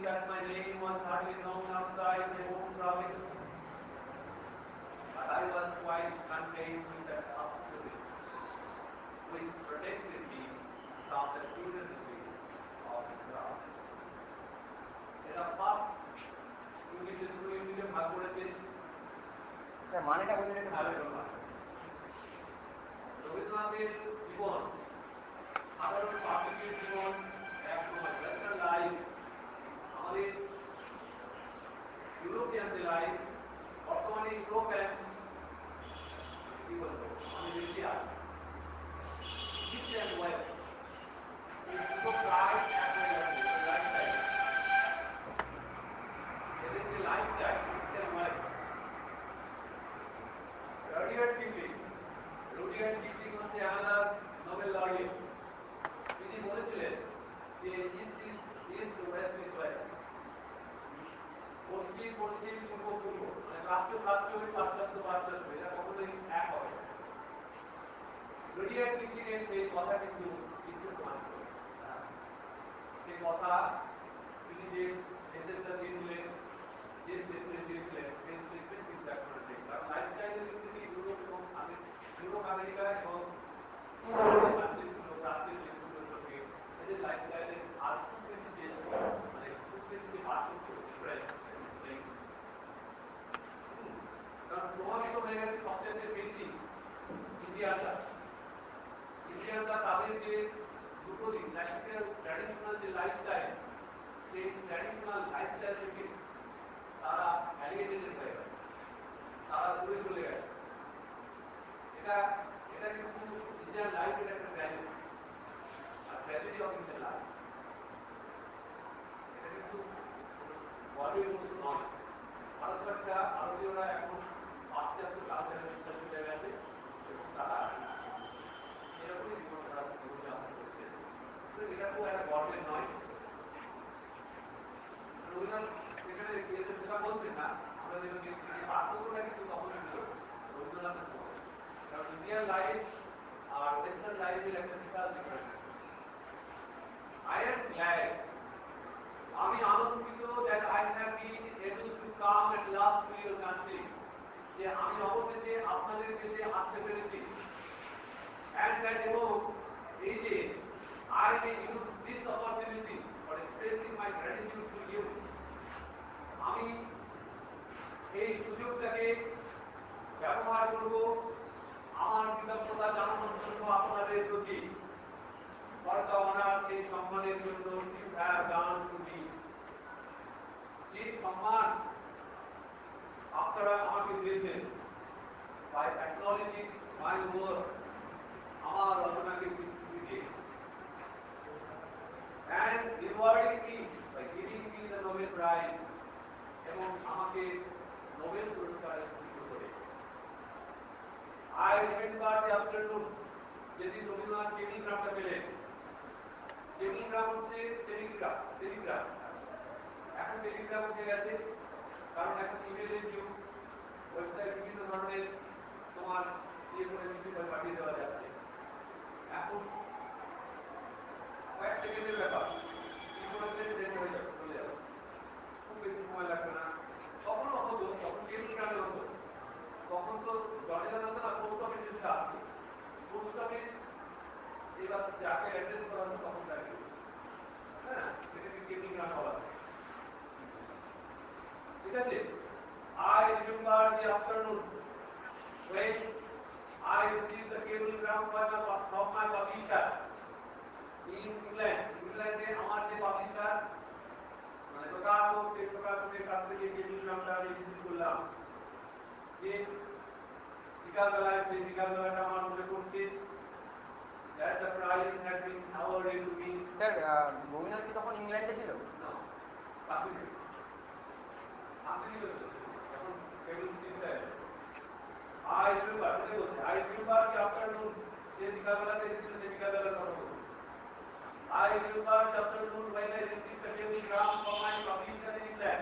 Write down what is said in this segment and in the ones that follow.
that my name was hardly known outside my home province, but I was quite content with that obstacle which protected me from the curiosity of the crowd. এরা পাপ ইংলিশে দুটো ইউনিটে ভাগ করেছে। মানেটা বলতে একটু ভালো। রবীন্দ্রনাথের জীবন সাধারণ পাবলিকের জীবন এক সময় ওয়েস্টার্ন লাইফ, আমাদের ইউরোপিয়ানদের লাইফ, বর্তমানে ইউরোপিয়ান কি বলবো আমাদের এশিয়া ইস্ট অ্যান্ড ওয়েস্ট এই দুটো প্রায় এক হয়ে গেছে লাইফস্টাইল। এদের যে lifestyle east and West, Rudyard Kipling হচ্ছে আমাদের নোবেল লরিয়েট। তিনি বলেছিলেন যে east is east, West is West, পশ্চিম পশ্চিম, পূর্ব পূর্ব, মানে প্রাচ্য প্রাচ্য, পাশ্চাত্য পাশ্চাত্য, এটা কখনোই এক হবে না। রুডিয়ার্ড কিপলিং এর সেই কথা কিন্তু কিছু প্রমাণ করে। সেই কথা তিনি যে মেসেজটা দিয়েছিলেন, যে স্টেটমেন্ট দিয়েছিলেন, সেই স্টেটমেন্ট কিন্তু এখন নেই। কারণ লাইফস্টাইলের দিক থেকে ইউরোপ এবং ইউরোপ আমেরিকা এবং প্রাচ্যের দেশগুলোর সঙ্গে এদের লাইফস্টাইলের আর খুব বেশি যে মানে খুব বেশি যে পার্থক্য ডিফারেন্স নেই। কারণ প্রভাবিত হয়ে গেছে সবচেয়ে বেশি ইন্ডিয়ানরা। ইন্ডিয়ানরা তাদের যে দুটো দিন ক্লাসিক্যাল ট্র্যাডিশনাল যে লাইফস্টাইল, সেই ট্র্যাডিশনাল লাইফস্টাইল থেকে তারা অ্যালিয়েনেটেড হয়ে গেছে, তারা দূরে চলে গেছে। এটা এটা কিন্তু ইন্ডিয়ান লাইফের একটা ট্র্যাজেডি, আর ট্র্যাজেডি অফ ইন্ডিয়ান লাইফ এটা কিন্তু গর্বের মতো নয়। ভারতবর্ষা ভারতীয়রা এখন পাশ্চাত্য কালচারের ভিতরে চলে গেছে এবং তারা এরকমই জীবনযাপন করছে। এটা খুব একটা গর্বের নয়। রবীন্দ্রনাথ সেখানে সেটা বলছেন না, আমরা যেটা দেখছি যে পার্থক্যটা কিন্তু তখনই ছিল রবীন্দ্রনাথের মধ্যে। কারণ ইন্ডিয়ান লাইফ আর ওয়েস্টার্ন লাইফের একটা বিশাল ডিফারেন্স। I am glad, আমি আনন্দিত that I have been able to come at last to your country, যে আমি অবশেষে আপনাদের দেশে আসতে পেরেছি। And that এবং এই যে I may use this opportunity for expressing my gratitude to you, আমি এই সুযোগটাকে ব্যবহার করব আমার কৃতজ্ঞতা জানানোর জন্য আপনাদের প্রতি। For the honor, সেই সম্মানের জন্য you have done to me, যে সম্মান আপনারা আমাকে দিয়েছেন, by acknowledging my work, আমার রচনাকে স্বীকৃতি দিয়ে, and rewarding me by giving me the Nobel Prize, এবং আমাকে নোবেল পুরস্কারে ভূষিত করে। I remember the afternoon, যেদিন রবীন্দ্রনাথ টেলিগ্রামটা পেলেন। টেলিগ্রাম হচ্ছে টেলিগ্রাম, এখন টেলিগ্রাম উঠে গেছে, কারণ এখন ইমেলের যুগ, ওয়েবসাইট বিভিন্ন ধরনের তোমার ইয়ে করে চিঠি করে পাঠিয়ে দেওয়া যাচ্ছে। এখন কয়েক সেকেন্ডের ব্যাপার, কি করেছে সেন্ড হয়ে যাবে, চলে যাবে, খুব বেশি সময় লাগবে না। তখনও হতো, তখন টেলিগ্রামে হতো, তখন তো জনে জানাতো না, পোস্ট অফিসে সেটা আসতো। পোস্ট অফিস এবার যাকে অ্যাড্রেস করা হতো তখন তাকে, হ্যাঁ, সেটাকে টেলিগ্রাম বলা হয়। ঠিক আছে? I remember the afternoon when I received the cablegram from my publisher in England. ইংল্যান্ডে আমার যে পাবলিশার, মানে প্রকাশকের কাছ থেকে কেবলগ্রামটা আমি রিসিভ করলাম। যে বিকালবেলায়, সেই বিকালবেলাটা আমার মনে পড়ছে, that the prize had been awarded to me. Sir Rabindranath কি তখন ইংল্যান্ডে ছিল? No, এখন কেবল চিন্তা আছে। I remember the afternoon, যে বিকালবেলাতে এসেছিল, সেই বিকালবেলার কথা বলছি। I remember the afternoon when I received the telegram from my publisher in England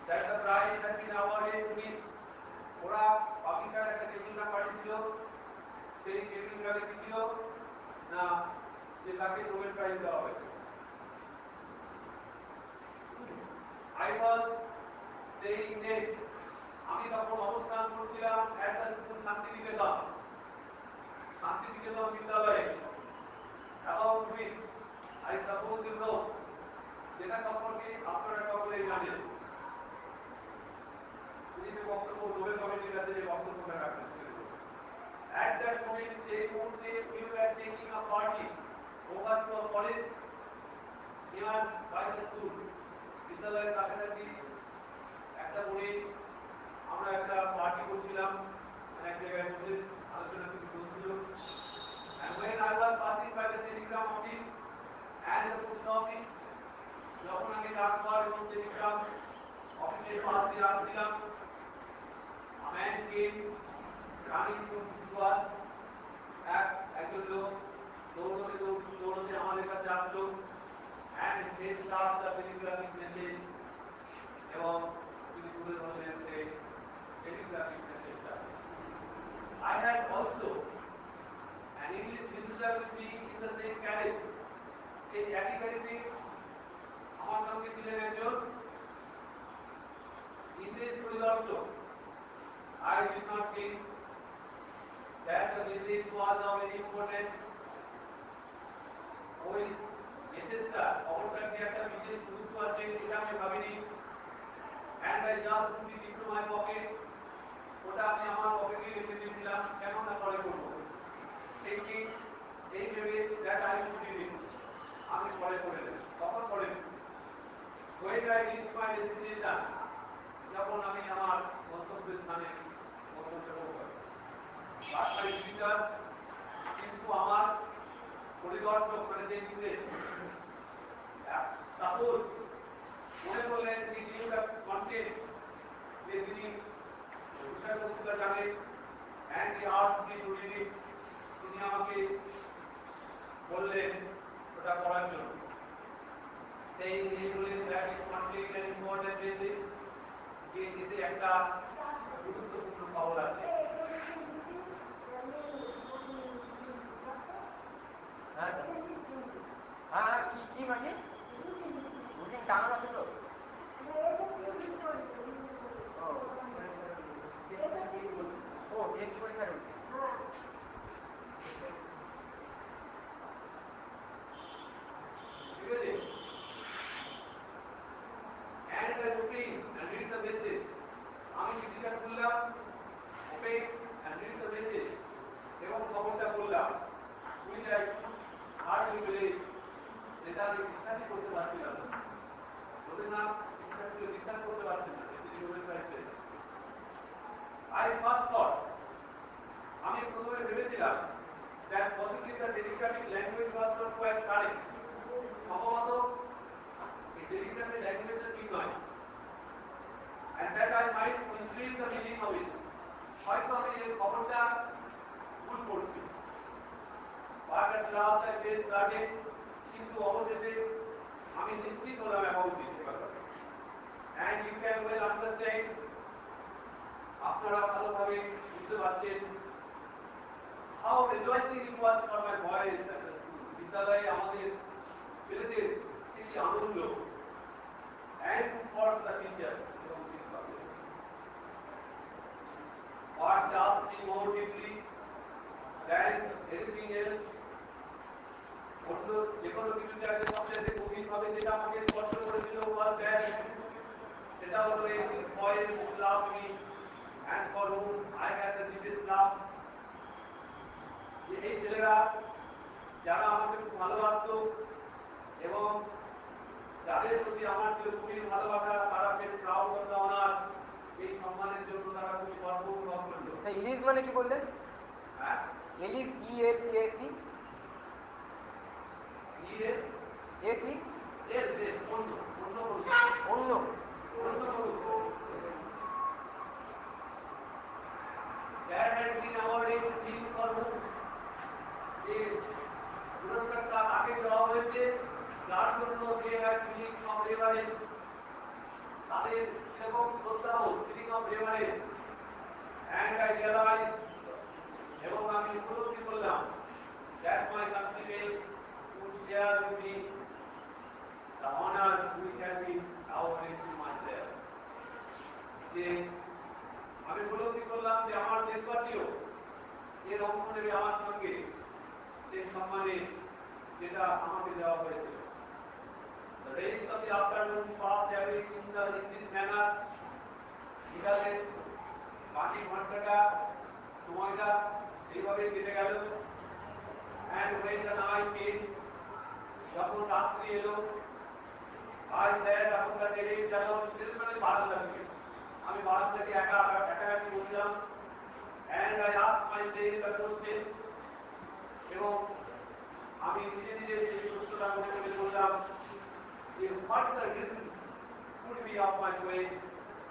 that the prize had been awarded to me. ওরা পাবলিশার একটা টেলিগ্রাম পাঠিয়েছিল, সেই টেলিগ্রামে কি ছিল না, যে তাকে নোবেল প্রাইজ দেওয়া হয়েছে। I was staying there. আমি তখন অবস্থান করছিলাম at the school শান্তিনিকেতন বিদ্যালয়ে। About which I suppose you know, যেটা সম্পর্কে আপনারা সকলেই জানেন। তিনি যে বক্তব্য নোবেল কমিটির কাছে যে বক্তব্যটা রাখলেন। At that moment, সেই মুহূর্তে we were taking a party over to a forest near by the school. বিদ্যালয়ের কাছাকাছি একটা বনে আমরা একটা পার্টি করছিলাম, মানে এক জায়গায় বসে আলোচনা কিছু চলছিল। And when I was passing by the telegram office and the post office, যখন আমি ডাকঘর এবং টেলিগ্রাম অফিসের পাশ দিয়ে আসছিলাম, a man came running to us. একজন লোক দৌড়তে আমাদের কাছে আসলো and held up the telegraphic message এবং তিনি তুলে ধরলেন সেই telegraphic messageটা। I had also an English visitor with me in the same carriage. এই একই গাড়িতে আমার সঙ্গে ছিলেন একজন ইংরেজ পরিদর্শক। I did not think that the message was of any importance. ওই মেসেজটা খবরটা কি একটা বিশেষ গুরুত্ব আছে এটা আমি ভাবিনি। And I just put it into my pocket. ওটা আমি আমার পকেটে রেখে দিয়েছিলাম, কেন না পরে করবো। Thinking এই ভেবে that I should read it. আমি পরে করে দেব, তখন পরে দেব। When I reached my destination, যখন আমি আমার গন্তব্যের স্থানে পৌঁছতে পারবো। But my visitor, কিন্তু আমার পরিদর্শক মানে যে ইংরেজ, সাপোজ মনে করলেন যে নিউটা কন্টেন্ট যে তিনি বিষয়বস্তুটা জানেন and he asked me to read it. তিনি আমাকে বললেন ওটা পড়ার জন্য। saying he believed that it contained an important message, যে এতে একটা গুরুত্বপূর্ণ খবর আছে। হ্যাঁ কি মানে রুটিন টাঙানো ছিল। ও টেস্ট পরীক্ষার রুটিন। ঠিক আছে। and the routine and read the message. আমি চিঠিটা খুললাম, open and read the message এবং খবরটা বললাম। which I hardly believe, যেটা আমি বিশ্বাসই করতে পারছিলাম না। রবীন্দ্রনাথ বিশ্বাস করতে পারছেন না তিনি নোবেল প্রাইজ পেয়েছেন। I first thought, আমি প্রথমে ভেবেছিলাম that possibly the democratic language was not quite correct. সম্ভবত এই democratic language ঠিক নয়। And that I might misread the meaning of it. হয়তো আমি এই খবরটা ভুল পড়ছি। But at last I felt certain, কিন্তু অবশেষে আমি নিশ্চিত হলাম about it। And you can well understand, আপনারা ভালোভাবে বুঝতে পারছেন how rejoicing it was for my boys at the school. বিদ্যালয়ে আমাদের ছেলেদের কি আনন্দ, and for the teachers এবং শিক্ষকদের। What touched me more deeply than anything else, অন্য যে কোনো কিছু জায়গায় সবচেয়ে গভীরভাবে যেটা আমাকে স্পর্শ করেছিল was that, সেটা হলো এই boys who loved me and for whom I had the deepest love. এই ছেলেরা যারা আমাকে খুব ভালোবাসতো এবং যাদের প্রতি আমার ছিল গভীর ভালোবাসা, তারা ফের প্রাউড অফ দ্য অনার, এই সম্মানের জন্য তারা খুব গর্ব অনুভব করলো। ইলিশ মানে কি বললেন? হ্যাঁ, ইলিশ ELAC এসি অন্য There has been awarded thing for whom, যে পুরস্কারটা তাকে দেওয়া হয়েছে যার জন্য they had feeling of reverence, তাদের এবং শ্রদ্ধাবোধ, feeling of reverence, and I realized, এবং আমি উপলব্ধি করলাম that my countrymen would share with me the honor which has been awarded to my এর অংশ নেবে আমার সঙ্গে সেই সম্মানে যেটা আমাকে দেওয়া হয়েছিল। The rest of the afternoon passed away in this manner. বিকালের বাকি ঘন্টাটা সময়টা এইভাবে কেটে গেল। And when the night came, যখন রাত্রি এলো, I sat upon the terrace alone. মানে বারান্দা থেকে আমি বারান্দাকে একা বসলাম। And I asked myself the question, এবং আমি ধীরে ধীরে সেই প্রশ্নটা মনে মনে বললাম যে what the reason could be of my poems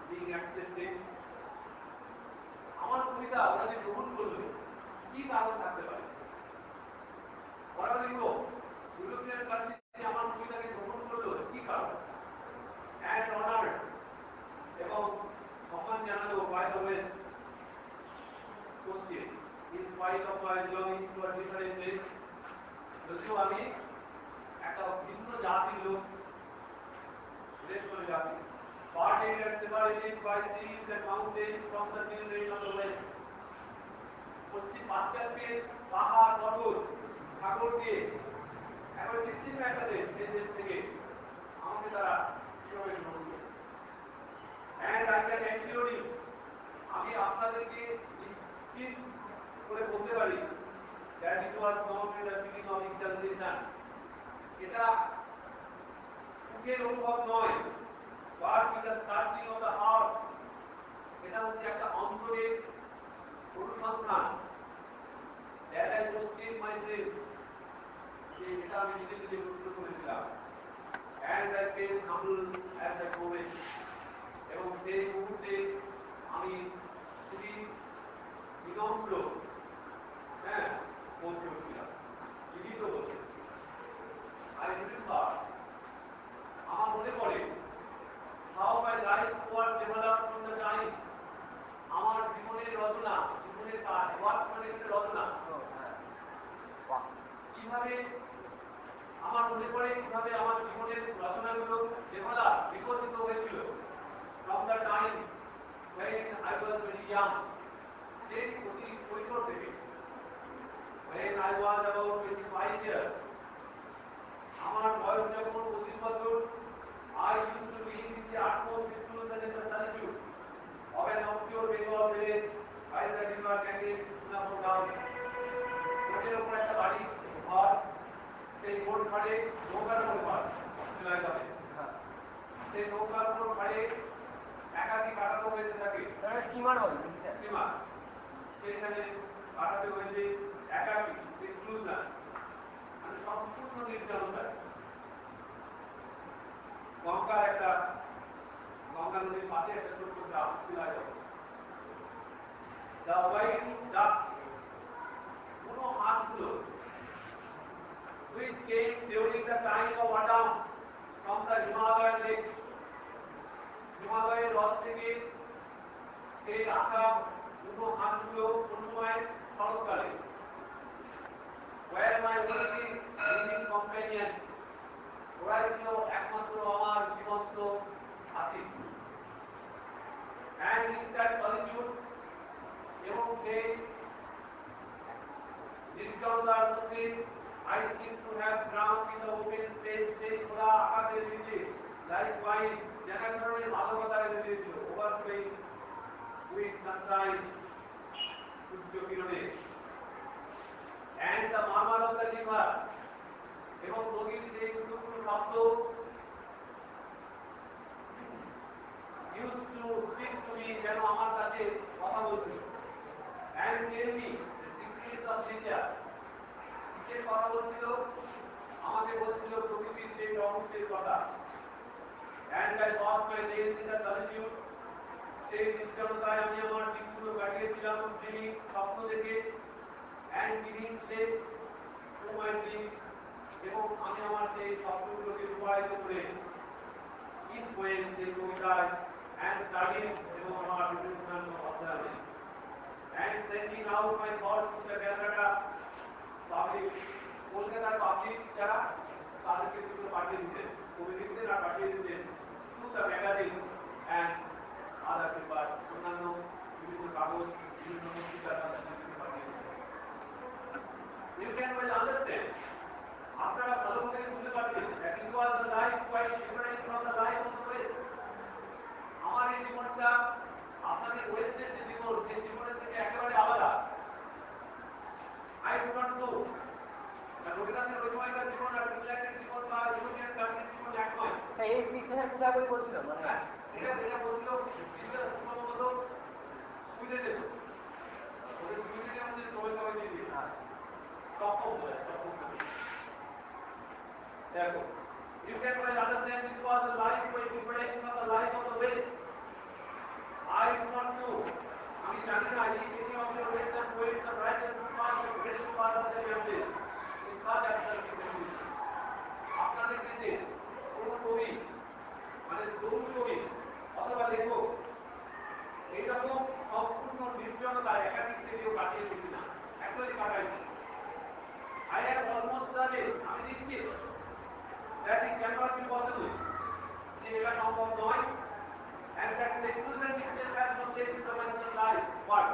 being accepted. আমার কবিতা ওরা যে গ্রহণ করলো কি কারণ থাকতে পারে? ওরা লিখলো ইউরোপিয়ান কান্ট্রি আমার কবিতাকে গ্রহণ করলো কি কারণ? And honored এবং সম্মান জানালো by the West. Question, in spite of my belonging to a different place, যদিও আমি একটা ভিন্ন জাতির লোক, দেশ করে জাতি, parted and separated by seas and mountains from the children of the West. পশ্চিম পাশ্চাত্যের পাহাড় পর্বত সাগরকে এখন বিচ্ছিন্ন একটা দেশ, সেই দেশ থেকে আমাকে তারা কিভাবে গ্রহণ করে। And I can assure you, আমি আপনাদেরকে নিশ্চিত করে বলতে পারি that it was not the feeling of exaltation. এটা সুখের অনুভব নয়, but with the searching of the heart. এটা হচ্ছে একটা অন্তরের অনুসন্ধান। That I questioned myself, যে এটা আমি নিজে নিজে প্রশ্ন করেছিলাম। And I felt humble at that moment. এবং সেই মুহূর্তে আমি খুবই বিনম্র, বলতে হচ্ছিলাম, বিনীত বলতে। I remember, আমার মনে পড়ে how my life was developed from the time, আমার জীবনের রচনা, জীবনের কাজ, ওয়ার্ক মানে রচনা, কিভাবে আমার মনে পড়ে কিভাবে আমার জীবনের রচনাগুলো ডেভেলপ বিকশিত হয়েছিল from the time when I was very young, সেই অতি কৈশোর থেকে, when I was about 25 years, আমার বয়স যখন 25 বছর, I used to be in the utmost seclusion and the solitude of an obscure Bengal village by the river Ganges, Sunapur. ওদের উপর একটা বাড়ি ঘর, সেই ঘর ঘরে নৌকার উপর ঘর, সেই নৌকার উপর ঘরে একাকি কাটাতে হয়েছে তাকে, স্টিমার হয়, স্টিমার, সেখানে কাটাতে হয়েছে একাকি, সেক্লুশন, মানে সম্পূর্ণ নির্জনতা। গঙ্গার একটা, গঙ্গা নদীর পাশে একটা ছোট্ট গ্রাম শিলায়। The wild ducks, কোনো হাঁসগুলো, which came during the time of autumn from the Himalayan lakes, হিমালয়ের হ্রদ থেকে সেই আসা কোনো হাঁসগুলো কোন সময় শরৎকালে, where my only living companion, ওরাই ছিল একমাত্র আমার জীবন্ত সাথী। And in that solitude, এবং সেই নির্জনতার মধ্যে I seem to have drowned in the open space, সেই খোলা আকাশের নিচে, like wine, যেন এক ধরনের মাদকতা এসে দিয়েছিল, overflowing with sunshine, Surya কিরণে। And the murmur of the river, এবং নদীর সেই টুকরো শব্দ used to speak to me, যেন আমার কাছে কথা বলছিল। And tell me the secrets of nature, কিসের কথা বলছিল? আমাকে বলছিল প্রকৃতির সেই রহস্যের কথা। And I lost my days in the solitude, সেই নির্জনতায় আমি আমার দিনগুলো কাটিয়েছিলাম dreaming, স্বপ্ন দেখে, and giving shape to my dream, এবং আমি আমার সেই স্বপ্নগুলোকে রূপায়িত করে in poems, সেই কবিতায়, and studies, এবং আমার বিভিন্ন অধ্যয়নে, and sending out my thoughts to the Calcutta public, কলকাতার পাবলিক যারা, তাদেরকে সেগুলো পাঠিয়ে দিতেন, কবি লিখতেন আর পাঠিয়ে দিতেন to the magazines and other papers, অন্যান্য বিভিন্ন কাগজ, বিভিন্ন পত্রিকা তাদেরকে পাঠিয়ে দিতেন। বই বলছিল মানে এটা বলছিল সম্ভবত সুইডেনে ওদের সুইডেনের মধ্যে নোবেল কমিটি দিয়ে স্টকহোম দেখো you can well understand this was a life by preparation of the life of the West. I do not know. আমি জানি না এই any of your Western poets or writers who found the greatest part of their language in such abstract conditions. আপনাদের দেশে কোন কবি মানে তরুণ কবি অথবা লেখক এইরকম সম্পূর্ণ নির্জনতা একাধিক থেকেও কাটিয়ে দিচ্ছি না actually কাটাইছি I have almost certain আমি নিশ্চিত that it cannot be possible যে এটা সম্ভব নয় and that secularism itself has no place in the Western life but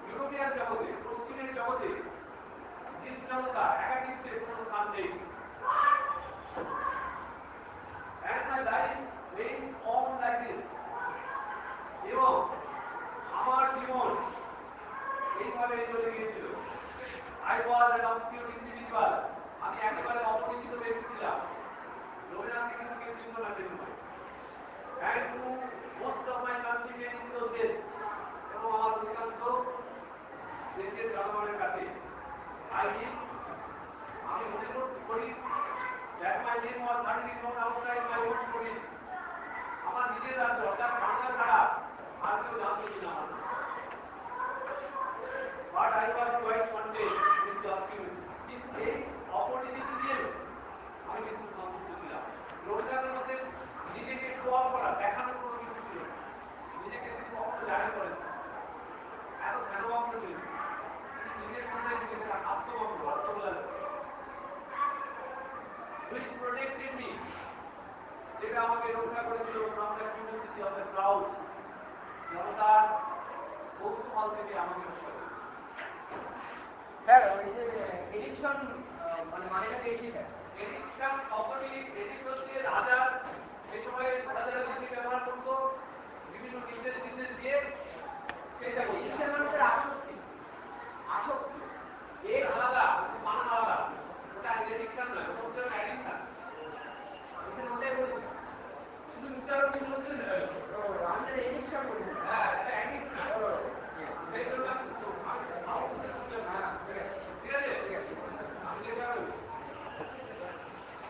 European জগতে পশ্চিমের জগতে নির্জনতা একাকিত্বের কোনো স্থান নেই and my life went on like this এবং আমার জীবন এইভাবে চলে গিয়েছিল I was an obscure individual আমি একেবারে অপরিচিত ব্যক্তি ছিলাম রবীন্দ্রনাথ কিন্তু কেউ চিনত না সেই সময় and to most of my countrymen in those days এবং আমার অধিকাংশ দেশের জনগণের কাছে I mean আমি মনে করি that my name was hardly known outside my own province আমার নিজের রাজ্য অর্থাৎ বাংলা ছাড়া আর কেউ জানতো কিনা আমার but I was quite content with the obscurity কিন্তু এই অপরিচিতি দিয়ে আমি কিন্তু সন্তুষ্ট ছিলাম রবীন্দ্রনাথের মধ্যে নিজেকে শো অফ করা দেখানোর কোনো কিছু ছিল নিজেকে তিনি কখনো জাহির করেন এত ধ্যানমগ্ন ছিলেন তিনি নিজের মধ্যে নিজেকে আত্মমগ্ন অর্থ বলা which protected me যেটা আমাকে রক্ষা করেছিল from the curiosity of the crowd জনতার কৌতূহল থেকে আমাকে রক্ষা করেছিল স্যার ওই যে এডিকশন মানেটা পেয়েছি স্যার এডিকশন কখনই এডিক হচ্ছে রাজা এই সময় রাজারা যদি ব্যবহার করতো বিভিন্ন নির্দেশ দিয়ে সেটা এডিকশন মানে স্যার আসক্তি আসক্তি এর আলাদা বানান আলাদা ওটা এডিকশন নয় ওটা হচ্ছে অ্যাডিকশন এখানে ওটাই বলছি শুধু উচ্চারণ কিন্তু হচ্ছে আমি এডিকশন বলি হ্যাঁ এটা অ্যাডিকশন এই জন্য ঠিক আছে আমি যেটা বলি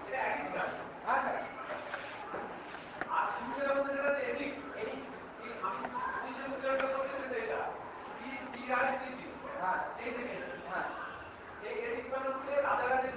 এটা অ্যাডিকশন হ্যাঁ স্যার আর শুরুর মধ্যে যেটা এডিক এডিক আমি যে উচ্চারণটা করছি সেটা এটা ই আর সি জি হ্যাঁ এই থেকে হ্যাঁ এই এডিকশন হচ্ছে রাজারা যে